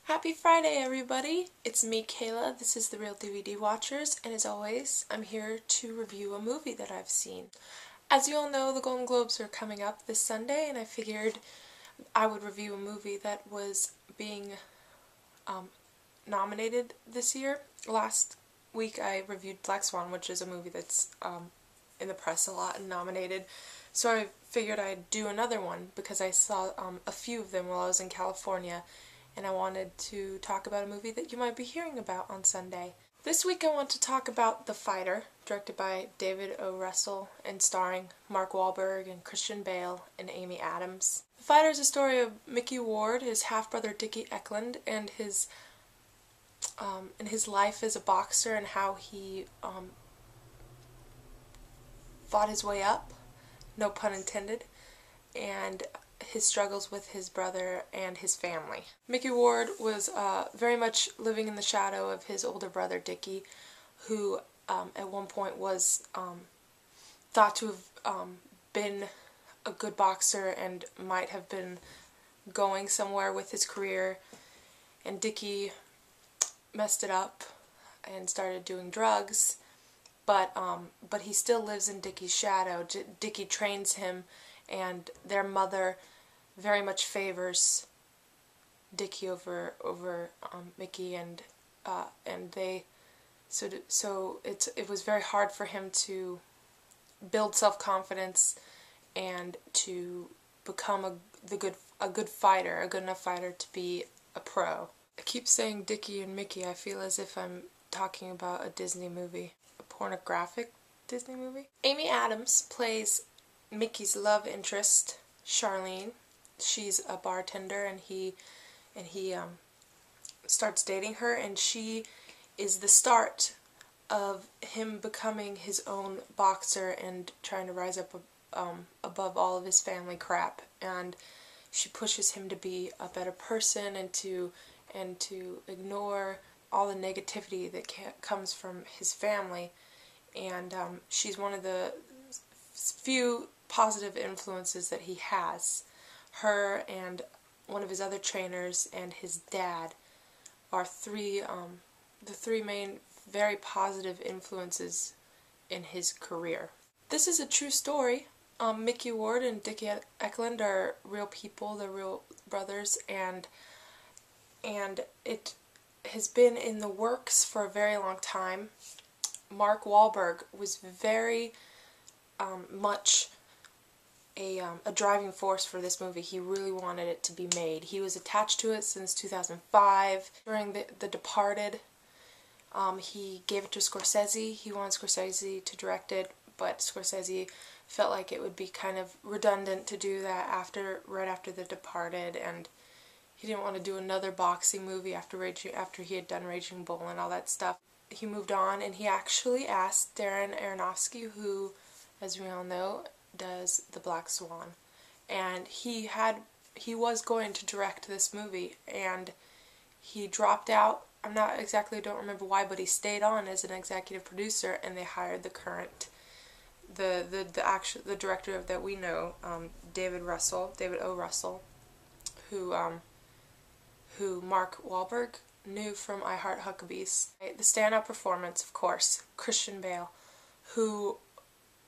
Happy Friday, everybody! It's me, Kayla. This is The Real DVD Watchers, and as always, I'm here to review a movie that I've seen. As you all know, the Golden Globes are coming up this Sunday, and I figured I would review a movie that was being nominated this year. Last week I reviewed Black Swan, which is a movie that's in the press a lot and nominated. So I figured I'd do another one because I saw a few of them while I was in California, and I wanted to talk about a movie that you might be hearing about on Sunday. This week I want to talk about The Fighter, directed by David O. Russell and starring Mark Wahlberg and Christian Bale and Amy Adams. The Fighter is a story of Mickey Ward, his half-brother Dickie Eklund, and his life as a boxer and how he fought his way up, no pun intended, and his struggles with his brother and his family. Mickey Ward was very much living in the shadow of his older brother Dickie, who at one point was thought to have been a good boxer and might have been going somewhere with his career, and Dickie messed it up and started doing drugs, but he still lives in Dickie's shadow. Dickie trains him, and their mother very much favors Dickie over Mickey, and they so it was very hard for him to build self-confidence and to become a good fighter, a good enough fighter to be a pro. I keep saying Dickie and Mickey. I feel as if I'm talking about a Disney movie, a pornographic Disney movie. Amy Adams plays Mickey's love interest, Charlene. She's a bartender, and he starts dating her, and she is the start of him becoming his own boxer and trying to rise up above all of his family crap. And she pushes him to be a better person and to ignore all the negativity that comes from his family. And she's one of the few positive influences that he has. Her and one of his other trainers and his dad are the three main very positive influences in his career. This is a true story. Mickey Ward and Dickie Eklund are real people, they're real brothers, and it has been in the works for a very long time. Mark Wahlberg was very much a driving force for this movie. He really wanted it to be made. He was attached to it since 2005. During The Departed, he gave it to Scorsese. He wanted Scorsese to direct it, but Scorsese felt like it would be kind of redundant to do that right after The Departed, and he didn't want to do another boxing movie after he had done Raging Bull and all that stuff. He moved on, and he actually asked Darren Aronofsky, who, as we all know, does The Black Swan, and he was going to direct this movie, and he dropped out. Don't remember why, but he stayed on as an executive producer, and they hired the director that we know, David O. Russell, who Mark Wahlberg knew from I Heart Huckabees. The standout performance, of course, Christian Bale, who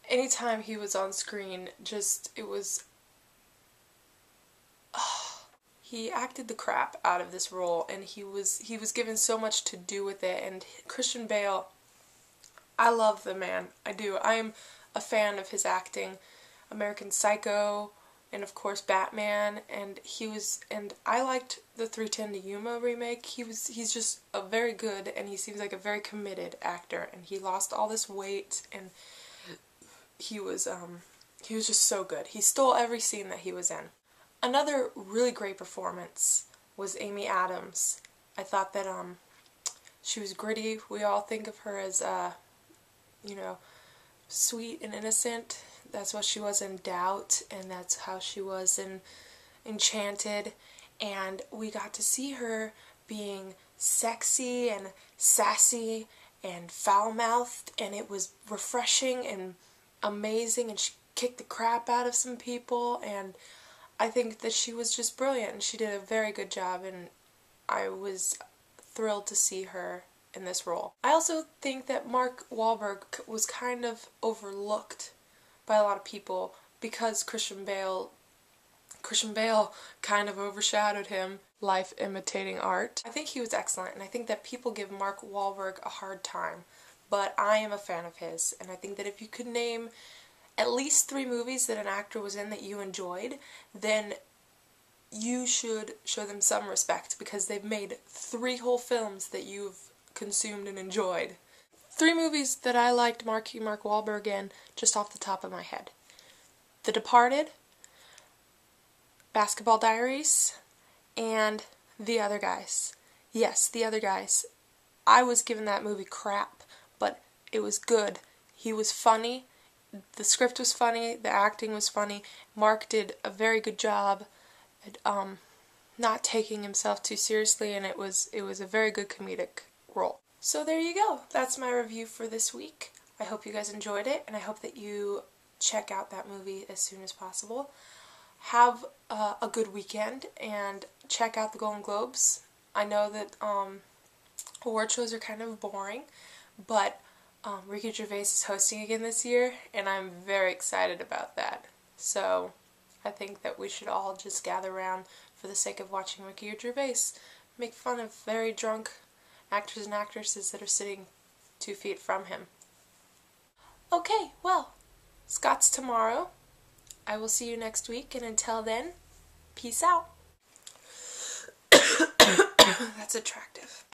anytime he was on screen, he acted the crap out of this role, and he was given so much to do with it. And Christian Bale, I love the man. I do. I am a fan of his acting. American Psycho, and of course Batman, and I liked the 3:10 to Yuma remake. He's just a very good, and he seems like a very committed actor, and he lost all this weight, and he was just so good. He stole every scene that he was in. Another really great performance was Amy Adams. I thought that she was gritty. We all think of her as sweet and innocent. That's what she was in Doubt, and that's how she was in Enchanted. And we got to see her being sexy and sassy and foul-mouthed, and it was refreshing and amazing, and she kicked the crap out of some people, and I think that she was just brilliant, and she did a very good job I was thrilled to see her in this role. I also think that Mark Wahlberg was kind of overlooked by a lot of people because Christian Bale kind of overshadowed him. Life imitating art. I think he was excellent, and I think that people give Mark Wahlberg a hard time, but I am a fan of his, and I think that if you could name at least 3 movies that an actor was in that you enjoyed, then you should show them some respect, because they've made 3 whole films that you've consumed and enjoyed. 3 movies that I liked Mark Wahlberg in, just off the top of my head. The Departed, Basketball Diaries, and The Other Guys. Yes, The Other Guys. I was giving that movie crap, but it was good. He was funny, the script was funny, the acting was funny. Mark did a very good job at not taking himself too seriously, and it was a very good comedic role. So there you go. That's my review for this week. I hope you guys enjoyed it, and I hope that you check out that movie as soon as possible. Have a good weekend, and check out the Golden Globes. I know that award shows are kind of boring, but Ricky Gervais is hosting again this year, and I'm very excited about that. So I think that we should all just gather around for the sake of watching Ricky Gervais make fun of very drunk actors and actresses that are sitting 2 feet from him. Okay, well, Scott's tomorrow. I will see you next week, and until then, peace out. That's attractive.